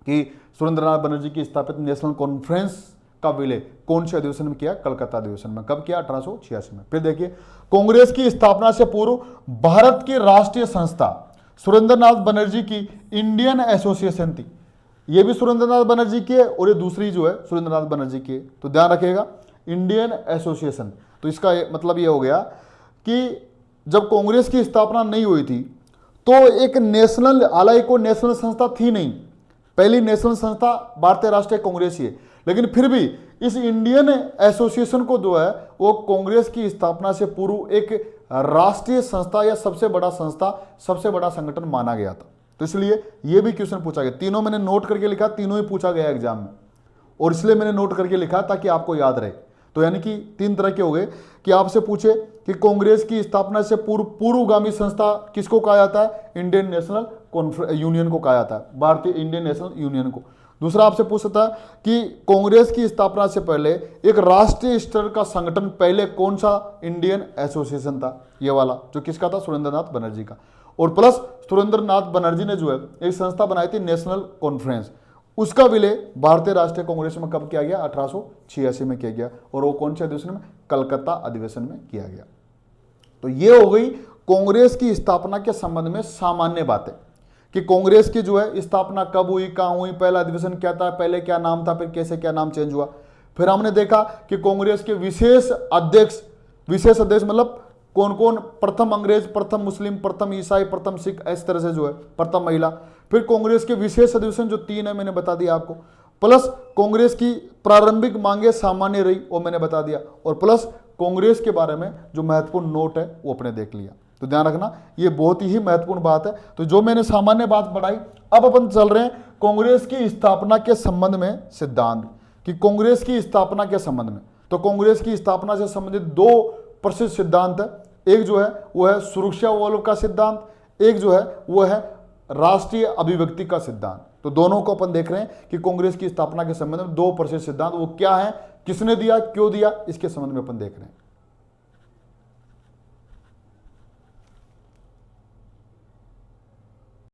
कि सुरेंद्र नाथ बनर्जी की स्थापित नेशनल कॉन्फ्रेंस का विलय कौन से अधिवेशन में किया, कलकत्ता अधिवेशन में। कब किया, 1886 में। फिर देखिए, कांग्रेस की स्थापना से पूर्व भारत की राष्ट्रीय संस्था सुरेंद्र नाथ बनर्जी की इंडियन एसोसिएशन थी। ये भी सुरेंद्र नाथ बनर्जी की है और ये दूसरी जो है सुरेंद्र नाथ बनर्जी की है। तो ध्यान रखिएगा, इंडियन एसोसिएशन। तो इसका मतलब ये हो गया कि जब कांग्रेस की स्थापना नहीं हुई थी तो एक नेशनल, हालांकि कोई नेशनल संस्था थी नहीं, पहली नेशनल संस्था भारतीय राष्ट्रीय कांग्रेस ही है, लेकिन फिर भी इस इंडियन एसोसिएशन को जो है वो कांग्रेस की स्थापना से पूर्व एक राष्ट्रीय संस्था या सबसे बड़ा संस्था, सबसे बड़ा संगठन माना गया था। तो इसलिए ये भी क्वेश्चन पूछा गया। तीनों मैंने नोट करके लिखा, तीनों ही पूछा गया एग्जाम में, और इसलिए मैंने नोट करके लिखा ताकि आपको याद रहे। तो यानी कि 3 तरह के हो गए कि आपसे पूछे कि कांग्रेस की स्थापना से पूर्वगामी संस्था किसको कहा जाता है, इंडियन नेशनल यूनियन को कहा जाता है, भारतीय इंडियन नेशनल यूनियन को। दूसरा आपसे पूछ सकता है कि कांग्रेस की स्थापना से पहले एक राष्ट्रीय स्तर का संगठन पहले कौन सा, इंडियन एसोसिएशन था, ये वाला, जो किसका था, सुरेंद्र नाथ बनर्जी का। और प्लस सुरेंद्र नाथ बनर्जी ने जो है एक संस्था बनाई थी नेशनल कॉन्फ्रेंस, उसका विलय भारतीय राष्ट्रीय कांग्रेस में कब किया गया, 1886 में किया गया। और वो कौन से अधिवेशन में, कलकत्ता अधिवेशन में किया गया। तो ये हो गई कांग्रेस की स्थापना के संबंध में सामान्य बातें कि कांग्रेस की जो है स्थापना कब हुई, कहां हुई, पहला अधिवेशन क्या था, पहले क्या नाम था, फिर कैसे क्या नाम चेंज हुआ। फिर हमने देखा कि कांग्रेस के विशेष अध्यक्ष मतलब कौन कौन, प्रथम अंग्रेज, प्रथम मुस्लिम, प्रथम ईसाई, प्रथम सिख, इस तरह से जो है प्रथम महिला। फिर कांग्रेस के विशेष अधिवेशन जो 3 है मैंने बता दिया आपको, प्लस कांग्रेस की प्रारंभिक मांगे सामान्य रही वो मैंने बता दिया, और प्लस कांग्रेस के बारे में जो महत्वपूर्ण नोट है वो अपने देख लिया। तो ध्यान रखना, ये बहुत ही महत्वपूर्ण बात है। तो जो मैंने सामान्य बात बढ़ाई, अब अपन चल रहे हैं कांग्रेस की स्थापना के संबंध में सिद्धांत, कि कांग्रेस की स्थापना के संबंध में। तो कांग्रेस की स्थापना से संबंधित 2 प्रसिद्ध सिद्धांत है, एक जो है वो है सुरक्षावल्लभ का सिद्धांत, एक जो है वो है राष्ट्रीय अभिव्यक्ति का सिद्धांत। तो दोनों को अपन देख रहे हैं कि कांग्रेस की स्थापना के संबंध में 2 प्रसिद्ध सिद्धांत वो क्या है, किसने दिया, क्यों दिया, इसके संबंध में अपन देख रहे हैं।